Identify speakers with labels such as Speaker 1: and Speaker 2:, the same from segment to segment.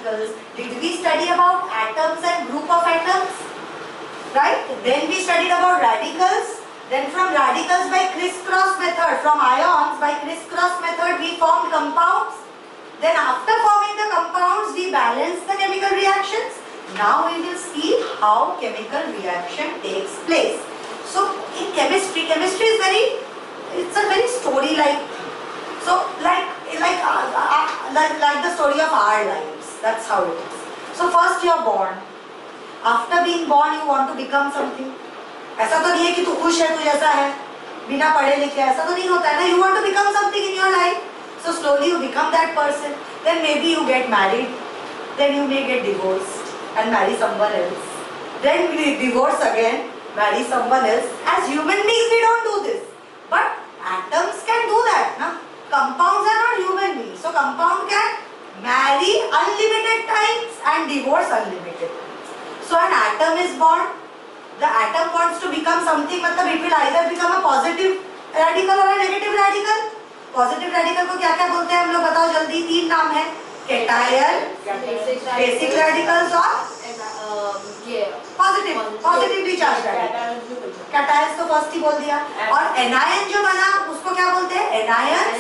Speaker 1: radicals. Did we study about atoms and group of atoms? Right? Then we studied about radicals. Then from radicals by crisscross method, from ions by crisscross method we formed compounds. Then after forming the compounds we balanced the chemical reactions. Now we will see how chemical reaction takes place. So in chemistry is it's a very story-like. So like the story of our lives. That's how it is. So first you are born. After being born you want to become something. ऐसा तो नहीं है कि तू खुश है, तू जैसा है, बिना पढ़े लिखे, ऐसा तो नहीं होता है ना. You want to become something in your life. So slowly you become that person. Then maybe you get married. Then you may get divorced and marry someone else. Then we divorce again, marry someone else. As human beings we don't do this. But atoms can do that. Na? Compounds are not human beings. So compound can marry unlimited times and divorce unlimited times. So an atom is born. The atom wants to become something, मतलब it will either become a positive radical or a negative radical. Positive radical को क्या क्या बोलते हैं हम लोग बताओ जल्दी. 3 नाम है. Cation, basic radicals और positively charged radicals. Cations तो first ही बोल दिया. और anion जो बना उसको क्या बोलते हैं? Anions,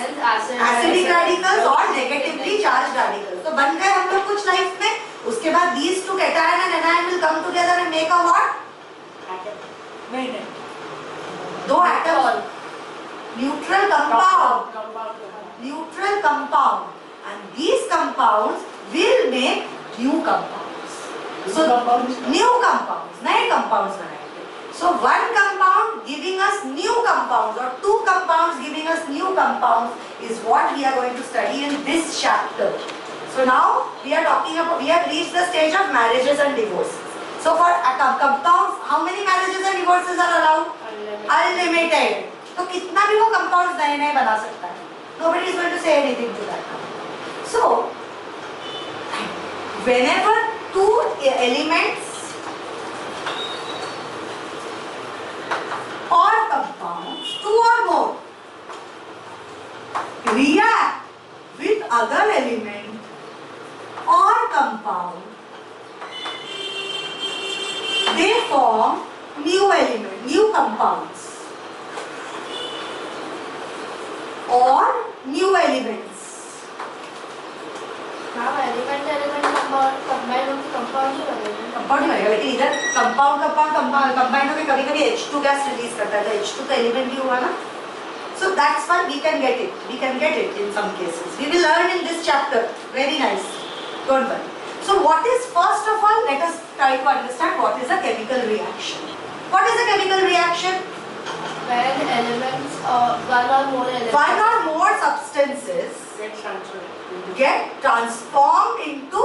Speaker 1: acidic radicals और negatively charged radicals. तो बन गए हम लोग कुछ लाइफ में. उसके बाद these two cation and anion will come together and make a what? दो atom. Neutral compound. Neutral compound. And these compounds will make new compounds. So new compounds, नए compounds बनाएंगे. So one compound giving us new compounds or two compounds giving us new compounds is what we are going to study in this chapter. So now we are talking about, we have reached the stage of marriages and divorces. So for compounds, how many marriages and divorces are allowed? Unlimited. तो कितना भी वो compounds नए नए बना सकता है. Nobody is going to say anything to that. So whenever two elements or compounds, two or more, react with other element or compound, they form new element, new compounds or new elements.
Speaker 2: हाँ, element combine होकर compound ही बनेगा.
Speaker 1: Compound ही बनेगा, लेकिन इधर compound combine होकर कभी-कभी H2 gas release करता है, तो H2 का element भी हुआ ना. So that's why we can get it. We can get it in some cases. We will learn in this chapter. Very nice. Don't worry. So what is, first of all, let us try to understand what is a chemical reaction. What is a chemical reaction?
Speaker 2: When elements, one
Speaker 1: or more substances get transformed into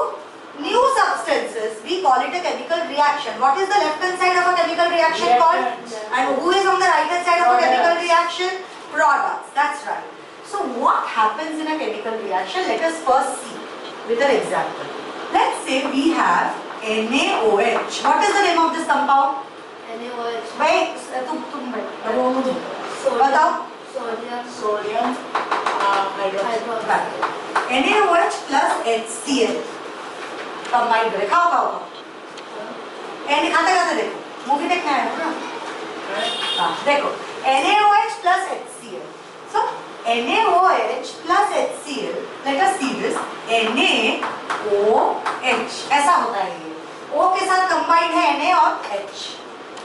Speaker 1: new substances. We call it a chemical reaction. What is the left hand side of a chemical reaction called? And who is on the right hand side of a chemical reaction? Products. That's right. So what happens in a chemical reaction? Let us first see with an example. Let's say we have NaOH. What is the name of this compound?
Speaker 2: NaOH.
Speaker 1: Wait, बताओ.
Speaker 2: Sodium hydroxide.
Speaker 1: NaOH plus HCl combined करें. खाओ. खाते देखो. Movie देखना है ना. हाँ देखो. NaOH plus HCl. So NaOH plus HCl. Let us see this. NaOH ऐसा होता है ये. O के साथ combined है Na और H.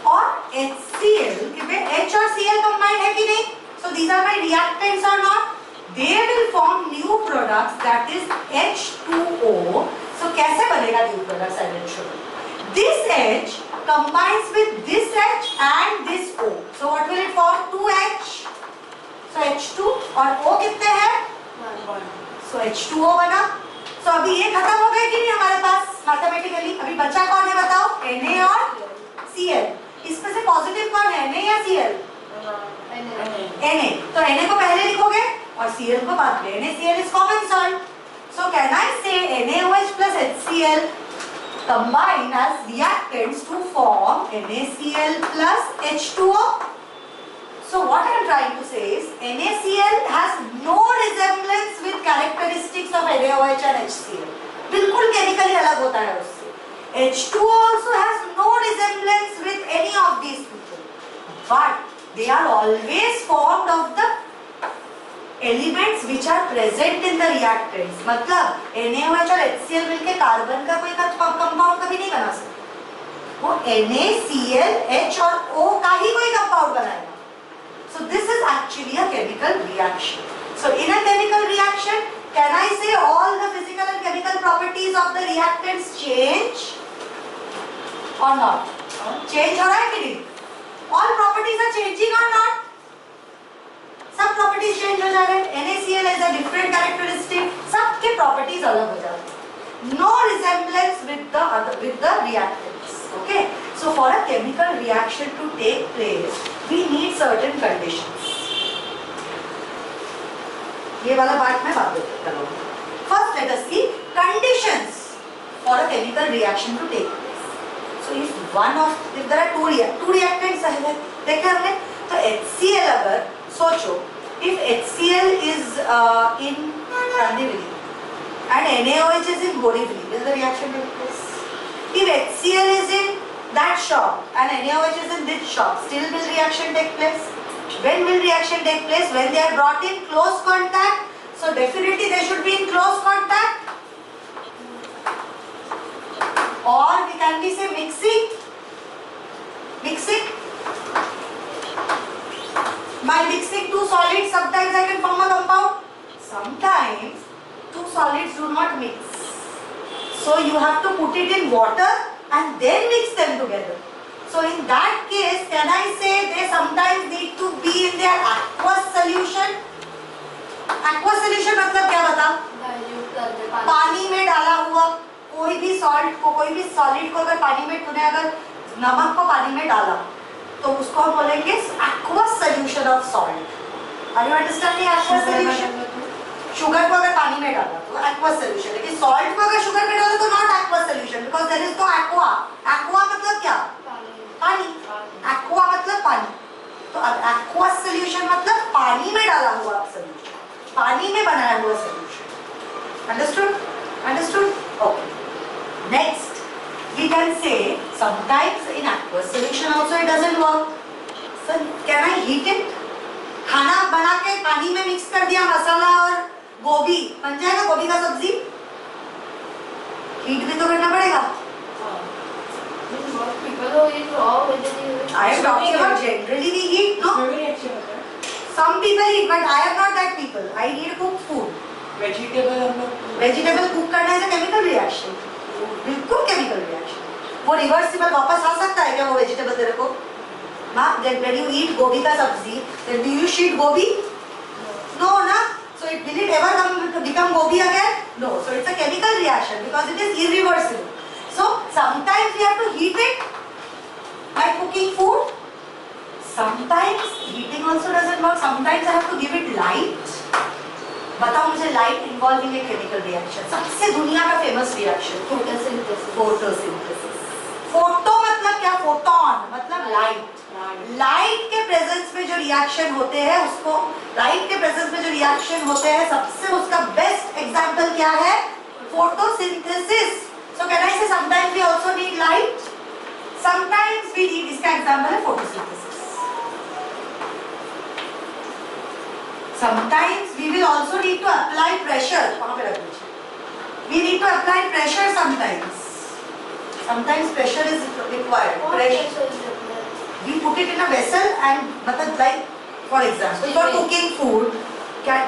Speaker 1: और HCl क्योंकि H और Cl combined है कि नहीं? So these are my reactants or not? They will form new products, that is H2O. So कैसे बनेगा new products? I will show you. This H combines with this H and this O. So what will it form? 2H. So H2 और O कितने हैं?
Speaker 2: 1.
Speaker 1: So H2O बना. So अभी ये खत्म हो गए कि नहीं हमारे पास मैथमेटिकली? अभी बचा कौन है बताओ? Na और Cl. इसमें से पॉजिटिव कौन है? Na या Cl? Na. तो Na को पहले लिखोगे और Cl को बाद में. NaCl is common salt. So can I say NaOH plus HCl combine as reactants to form NaCl plus H2O? So what I am trying to say is NaCl has no resemblance with characteristics of NaOH and HCl. बिल्कुल chemically अलग होता है उससे. H2O also has no resemblance with any of these people, but they are always formed of the elements which are present in the reactants. मतलब NaOH और HCl मिलके carbon का कोई कंपाउंड कभी नहीं बना सकते. वो NaCl H और O का ही कोई कंपाउंड बनाएगा. So this is actually a chemical reaction. So in a chemical reaction, can I say all the physical and chemical properties of the reactants change or not? Change हो रहा है कि नहीं? All properties are changing or not? सब properties change हो जा रहे हैं. NaCl has a different characteristic. सबके प्रॉपर्टीज अलग हो जाते हैं. No resemblance with the reactants. Okay. So for a chemical reaction to take place, we need certain conditions. ये वाला बात मैं बाद में करूँगा. First, let us see conditions for a chemical reaction to take place. So if there are two reactants है, देखे हमने, तो HCl अगर सोचो, if HCl is in Chandivali and NaOH is in Borivali, will the reaction take place? If HCl is in that shop and NaOH is in this shop, still will reaction take place? When will reaction take place? When they are brought in close contact. So definitely they should be in close contact. Or we can be say mixing. By mixing two solids, sometimes I can form a compound. Sometimes two solids do not mix. So you have to put it in water and then mix them together. So in that case, can I say they sometimes need to be in their aqueous solution? Aqueous solution मतलब क्या बता? पानी में डाला हुआ कोई भी salt को, कोई भी सॉलिड को अगर पानी में, तूने अगर नमक को पानी में डाला तो उसको हम बोलेंगे aqueous solution of salt. Are you understanding aqueous solution? Sugar को अगर पानी में डाला तो aqueous solution, लेकिन सॉल्ट को अगर शुगर में डाला तो not aqueous solution because there is no aqua. Aqua मतलब क्या? पानी. Aqua मतलब पानी. तो aqueous solution मतलब पानी में डाला हुआ solution, पानी में बनाया हुआ solution. Understood? Okay. Next. We can say sometimes in aqueous solution also it doesn't work. So can I heat it? खाना बना के पानी में मिक्स कर दिया मसाला और गोभी, बन जाएगा गोभी का सब्जी? हीट भी तो करना पड़ेगा. I am talking about generally we heat, no? Some people eat, but I am not that people. I need cooked food. Vegetable cook करना is a chemical reaction. बिल्कुल chemical reaction. वो रिवर्सिबल वापस आ सकता है क्या वो वेजिटेबल तेरे को? माँ, when you eat गोभी का सब्जी, then do you eat गोभी? No, ना? So will it ever become गोभी again? No. So it's a chemical reaction because it is irreversible. So sometimes we have to heat it by cooking food. Sometimes heating also doesn't work. Sometimes I have to give it light. बताओ मुझे light involving a chemical reaction, सबसे दुनिया का famous reaction photosynthesis. Photo मतलब क्या? Photon मतलब light. Light के presence में जो रिएक्शन होते हैं उसको, लाइट के प्रेजेंस में जो रिएक्शन होते हैं सबसे उसका बेस्ट एग्जांपल क्या है? Photosynthesis. So can I say sometimes we also need light, sometimes we need, इसका एग्जांपल है photosynthesis. Sometimes we will also need to apply pressure. कहाँ पे रख दीजिए? We need to apply pressure sometimes. Sometimes pressure is required. Pressure. We put it in a vessel and मतलब like for example for cooking food,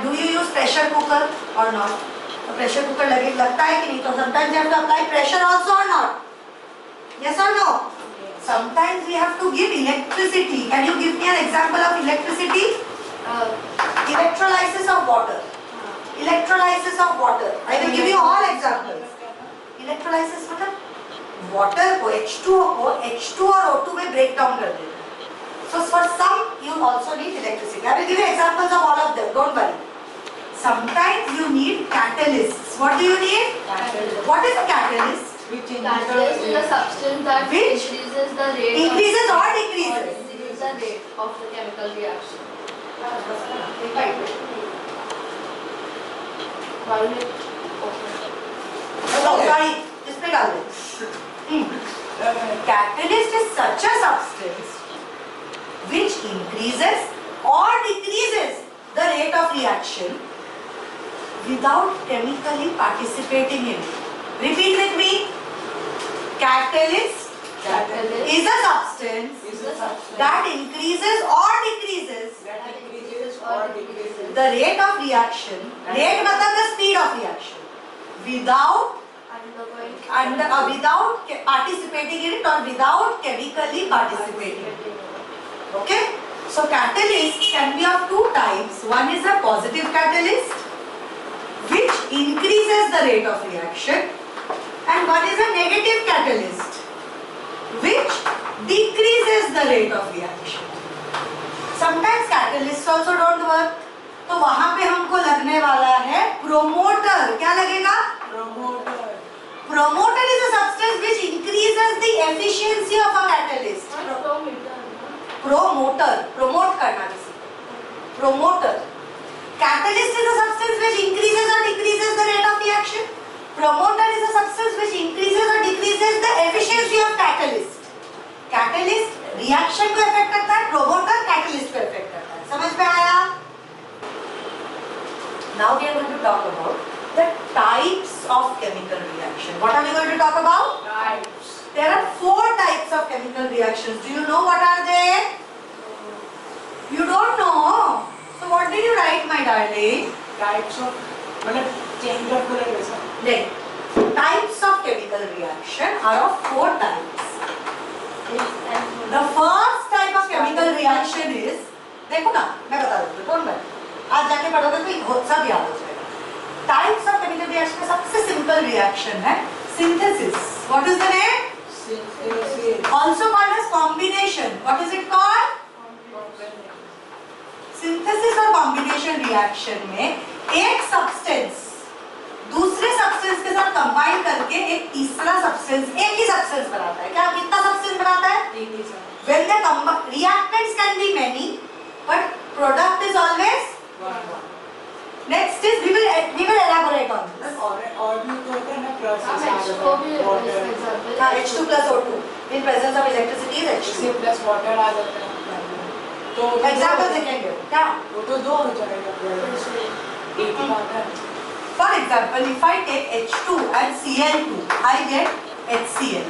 Speaker 1: do you use pressure cooker or not? तो pressure cooker लगता है कि नहीं? तो sometimes you have to apply pressure also or not? Yes or no? Sometimes we have to give electricity. Can you give me an example of electricity? Electrolysis of water. Electrolysis of water. I will give you all examples. Electrolysis मतलब water को H2O को H2 और O2 में break down कर देना. So for some you also need electricity. I will give you examples of all of them. Don't worry. Sometimes you need catalysts. What do you need? Catalyst. What is a catalyst?
Speaker 2: Catalyst is a substance that increases the rate.
Speaker 1: Increases or decreases?
Speaker 2: Decreases the rate of the chemical reaction.
Speaker 1: Sorry इस पे डाल दे. Catalyst is such a substance which increases or decreases the rate of reaction without chemically participating in it. Repeat with me. Catalyst is a substance that increases or decreases the rate of reaction. Rate मतलब the speed of reaction without participating in it or without chemically participating in it. Okay? So catalyst can be of two types. One is a positive catalyst which increases the rate of reaction, and one is a negative catalyst which decreases the rate of reaction. Sometimes catalysts also don't work. तो वहां पे हमको लगने वाला है promoter. क्या लगेगा? Promoter is a substance which increases the efficiency of a catalyst. Promoter, promote करना किसी को. Promoter. Catalyst is a substance which increases or decreases the rate of reaction. Promoter is a substance which increases or decreases the efficiency of catalyst. Catalyst reaction को affect करता है, promoter catalyst को affect करता है. समझ में आया? Now we are going to talk about the types of chemical reaction. What are we going to talk about?
Speaker 2: Types.
Speaker 1: There are 4 types of chemical reactions. Do you know what are they? You don't know. So what did you write, my darling?
Speaker 3: Types of मतलब change of color वैसा.
Speaker 1: Then types of chemical reaction are of 4 types. The first type of chemical reaction is, देखो ना, मैं बता देती हूँ, कौन बात? आज जाके पढ़ोगे तो सब याद हो जाएगा. Types of chemical reaction में सबसे simple reaction है synthesis. What is the name?
Speaker 3: Synthesis.
Speaker 1: Also called as combination. What is it called? Synthesis और combination reaction में एक substance दूसरे substance के साथ combine करके एक तीसरा substance एक ही substance बनाता है. क्या कितना substance बनाता है? When the reactants can be many, but product is always
Speaker 3: one.
Speaker 1: Next is we will elaborate on this.
Speaker 3: और भी तो होता है ना process.
Speaker 2: H2O भी example.
Speaker 1: H2 plus O2 in presence of electricity is H2.
Speaker 3: C plus water आ जाता है. तो
Speaker 1: Example देखेंगे. क्या?
Speaker 3: वो तो 2 हो जाएगा. एक ही बात है.
Speaker 1: For example, if I take H2 and Cl2, I get HCl.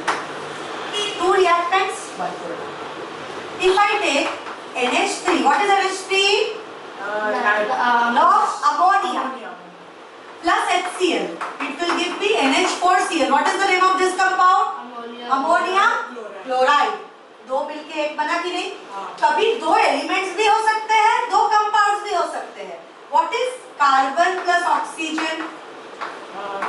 Speaker 1: 2 reactants, 1 product. If I take NH3, what is NH3? No, ammonia plus HCl. It will give me NH4Cl. What is the name of this compound? Ammonia chloride. 2 मिलके एक बना कि नहीं? कभी 2 elements भी हो सकते हैं, 2 compounds भी हो सकते हैं. What is carbon plus oxygen?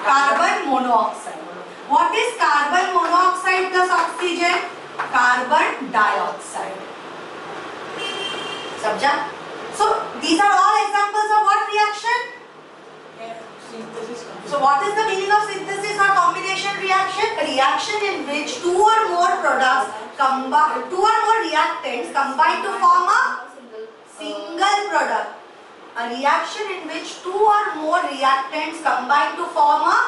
Speaker 1: Carbon monoxide. What is carbon monoxide plus oxygen? Carbon dioxide. समझा? So these are all examples of what reaction?
Speaker 3: Synthesis.
Speaker 1: So what is the meaning of synthesis or combination reaction? A reaction in which 2 or more products combine, 2 or more reactants combine to form a single product. A reaction in which 2 or more reactants combine to form a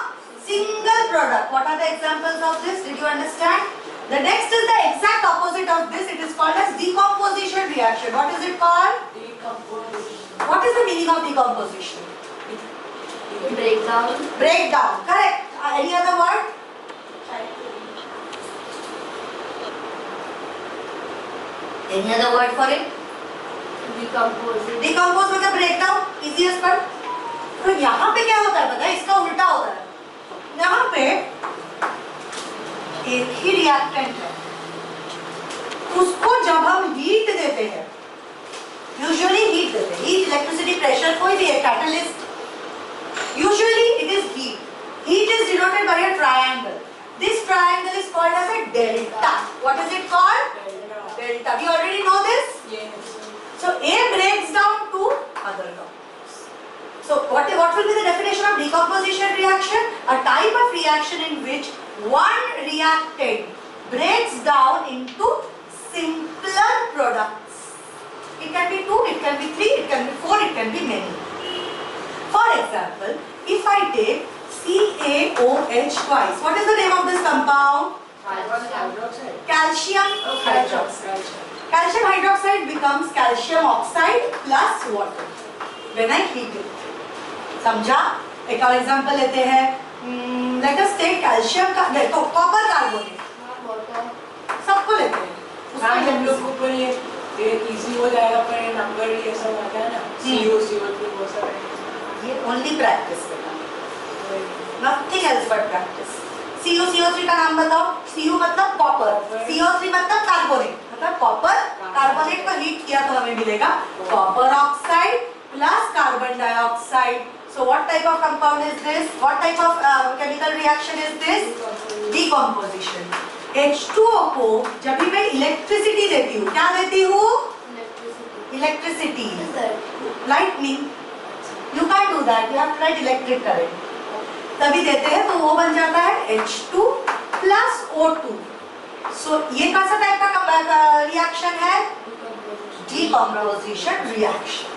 Speaker 1: single product. What are the examples of this? Did you understand? The next is the exact opposite of this. It is called as decomposition reaction. What is it called?
Speaker 3: Decomposition.
Speaker 1: What is the meaning of decomposition?
Speaker 2: Breakdown.
Speaker 1: Breakdown. Correct. Any other word? Any other word for it?
Speaker 2: Decomposing.
Speaker 1: Decompose मतलब breakdown. Easiest part. तो यहाँ पे क्या होता है पता है? इसका उल्टा होता है. यहाँ पे एक ही रिएक्टेंट है, उसको जब हम हीट देते हैं, यूजुअली हीट देते हैं, हीट, इलेक्ट्रिसिटी, प्रेशर, कोई भी है, catalyst, usually it is heat. Heat is denoted by a triangle. This triangle is called as a delta. What is it called? Delta. We already know this.
Speaker 3: Yes.
Speaker 1: So A breaks down to other compounds. So what will be the definition of decomposition reaction? A type of reaction in which one reactant breaks down into simpler products. It can be 2, it can be 3, it can be 4, it can be many. For example, if I take CaOH twice. What is the name of this compound?
Speaker 3: Carbon hydroxide.
Speaker 1: Calcium hydroxide.
Speaker 3: Calcium.
Speaker 1: Calcium hydroxide becomes calcium oxide plus water when I heat it. समझा? एक और example लेते हैं. Let us take calcium का देखो copper carbonate सबको लेते हैं.
Speaker 3: हाँ, हम लोग को पर ये इजी हो जाएगा पर ये नंबर ये सब आता है ना CO CO2 वो सब है.
Speaker 1: ये ओनली प्रैक्टिस करना. Nothing else but practice. CO3 का नाम बताओ. CO मतलब कॉपर, CO3 मतलब कार्बोनेट, मतलब कॉपर कार्बोनेट को हीट किया तो हमें मिलेगा copper oxide plus carbon dioxide. So what type of compound is this? What type of chemical reaction is this? Decomposition. H2O को जब भी मैं इलेक्ट्रिसिटी देती हूँ, क्या देती हूँ? Electricity. Lightning. You can't do that. You have to write electric current. तभी देते हैं तो वो बन जाता है H2 plus O2. So ये कौन सा टाइप का रिएक्शन है? Decomposition reaction.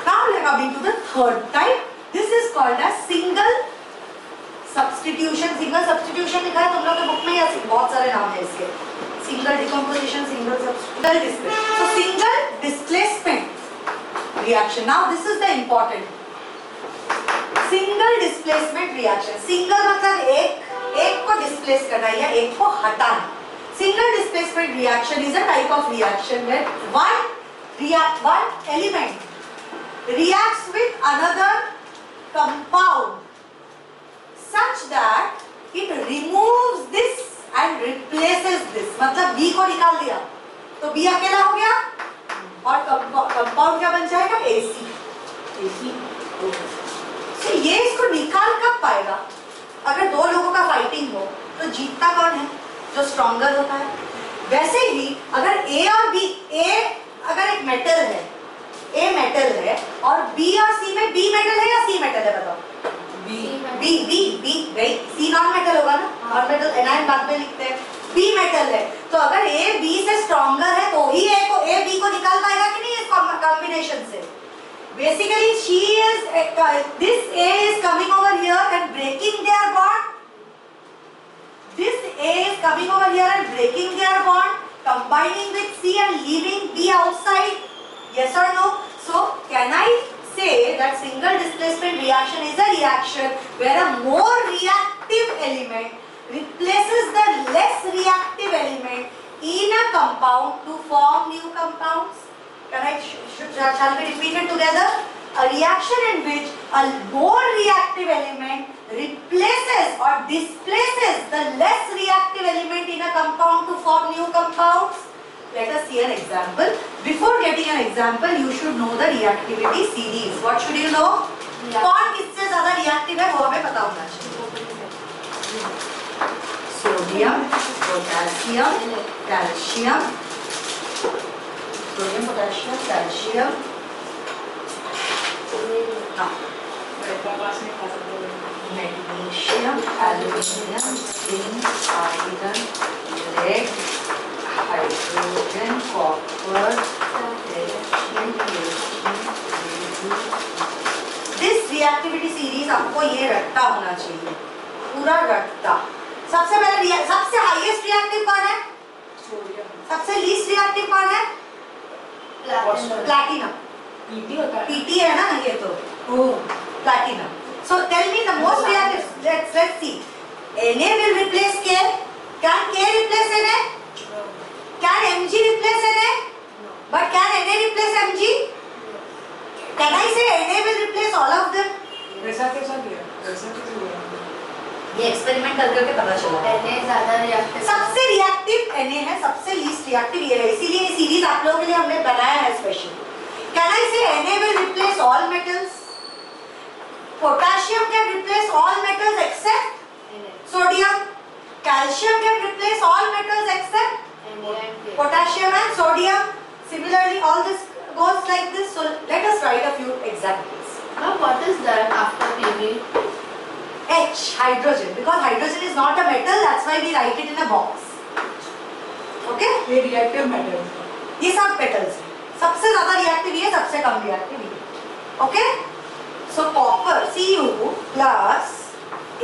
Speaker 1: Now we are coming to the third type. This is called as single substitution. Single substitution लिखा है तुम लोग के बुक में या बहुत सारे नाम है इसके. Single decomposition, single substitution. So single displacement reaction. Now this is the important. Single displacement reaction. Single मतलब एक को displace करना या एक को हटाना. Single displacement reaction is a type of reaction where one element reacts with another compound such that it removes this and replaces this. मतलब B को निकाल दिया तो B अकेला हो गया और कंपाउंड क्या बन जाएगा? AC. तो ये इसको निकाल कब पाएगा? अगर दो लोगों का फाइटिंग हो तो जीतता कौन है? जो स्ट्रॉन्गर होता है. वैसे ही अगर A और B, A अगर एक मेटल है, A मेटल है और B और C में B मेटल है या C मेटल है बताओ? B भाई C नॉन मेटल होगा ना. नॉन मेटल एनायन बाद में लिखते हैं. B मेटल है तो अगर A B से स्ट्रॉन्गर है तो ही A B को निकाल पाएगा कि नहीं इस कॉम्बिनेशन से? Basically this A is coming over here and breaking their bond. This A is coming over here and breaking their bond, combining with C and leaving B outside. Yes or no? So can I say that single displacement reaction is a reaction where a more reactive element replaces the less reactive element in a compound to form new compounds? Shall we repeat it together? A reaction in which a more reactive element replaces or displaces the less reactive element in a compound to form new compounds. Let us see an example. Before getting an example, you should know the reactivity series. What should you know? कौन किससे ज़्यादा reactive है वो हमें पता होना चाहिए. Sodium, potassium, calcium. Sodium, potassium, calcium. हाँ. Magnesium, aluminium, zinc, iron, lead, hydrogen, copper, This reactivity series आपको ये रट्टा होना चाहिए, पूरा रट्टा. सबसे पहले सबसे हाईएस्ट रिएक्टिव कौन है? सबसे लीस्ट रिएक्टिव कौन है? प्लैटिनम. PT है ना ये तो. Platinum. So tell me the most reactive. Let's see. Na will replace K. Can K replace Na? Can Mg replace Na? But can Na replace Mg? Can I say Na will replace all of them?
Speaker 3: वैसा कैसा किया?
Speaker 1: ये experiment करके पता चला.
Speaker 2: Na ज़्यादा reactive.
Speaker 1: सबसे reactive Na है, सबसे लीस्ट रिएक्टिव ये है. इसीलिए ये सीरीज आप लोगों के लिए हमने बनाया है special. Can I say Na will replace all metals? Potassium can replace all metals except sodium. Calcium can replace all metals except potassium and sodium. Similarly, all this goes like this. So let us write a few examples.
Speaker 2: Now what is that after Pb?
Speaker 1: H, hydrogen. Because hydrogen is not a metal, that's why we write it in a box. Okay?
Speaker 3: ये reactive metal.
Speaker 1: ये सब metals हैं. सबसे ज़्यादा reactive ये, सबसे कम reactive ये. Okay? So copper Cu plus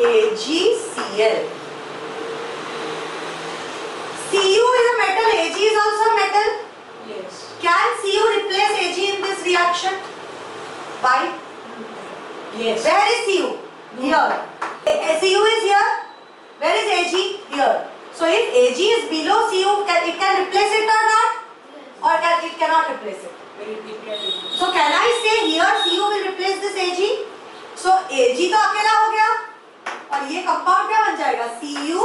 Speaker 1: AgCl. Cu is a metal, Ag is also a metal.
Speaker 3: Yes.
Speaker 1: Can Cu replace Ag in this reaction? Why?
Speaker 3: Yes.
Speaker 1: Where is Cu? Here. Cu is here. Where is Ag? Here. So if Ag is below Cu, it can replace it or not? Or it cannot replace it?
Speaker 3: It can.
Speaker 1: So can I say here Cu will replace this Ag? So Ag तो अकेला हो गया और ये compound क्या बन जाएगा? Cu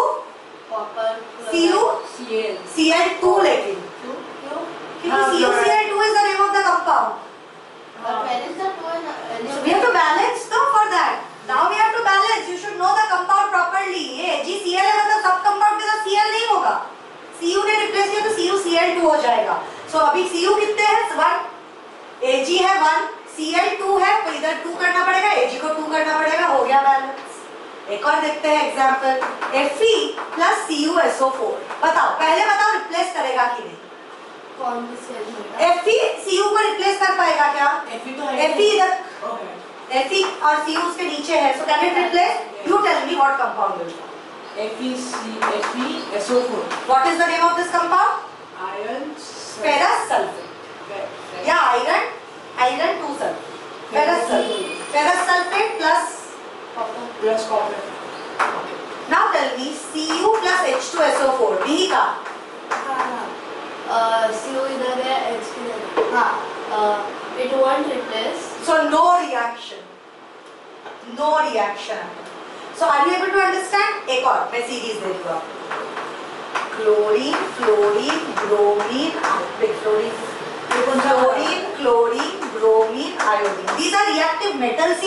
Speaker 2: Copper.
Speaker 1: Cu
Speaker 3: Cl.
Speaker 1: Cl2 लेकिन क्योंकि CuCl2 is the name of the compound.
Speaker 2: But where is the two
Speaker 1: So we have to balance no for that. Now we have to balance. You should know the compound properly. ये AgCl है मतलब सब compound के साथ Cl नहीं होगा. Cu ने replace किया तो CuCl2 हो जाएगा. So अभी Cu कितने हैं? 1. Ag है 1. Cl2 है तो इधर 2 करना पड़ेगा. Ag को 2 करना पड़ेगा. हो गया बैलेंस. एक और देखते हैं एग्जाम्पल. Fe plus CuSO4. बताओ पहले बताओ रिप्लेस करेगा कि नहीं?
Speaker 2: कौन सी सेल होगा?
Speaker 1: Fe Cu को रिप्लेस कर पाएगा क्या?
Speaker 3: Fe तो है.
Speaker 1: Fe इधर
Speaker 3: Okay.
Speaker 1: Fe और Cu उसके नीचे है. So can it replace? You tell me what compound will come.
Speaker 3: FeSO4.
Speaker 1: What is the name of this compound?
Speaker 3: Iron.
Speaker 1: Ferrous sulfate. Yeah, iron 2 sulfate. Ferrous sulfate. Ferrous sulfate plus.
Speaker 2: Copper.
Speaker 3: Plus copper.
Speaker 1: Now tell me Cu plus H2SO4. नहीं का?
Speaker 2: हाँ. CO इधर है, H किधर है?
Speaker 1: हाँ.
Speaker 2: It won't replace.
Speaker 1: So no reaction. No reaction. So are you able to understand? एक और मैं सीरीज दे दूँगा. Chlorine, fluorine, bromine, chlorine, chlorine, bromine, iodine. These are reactive metals.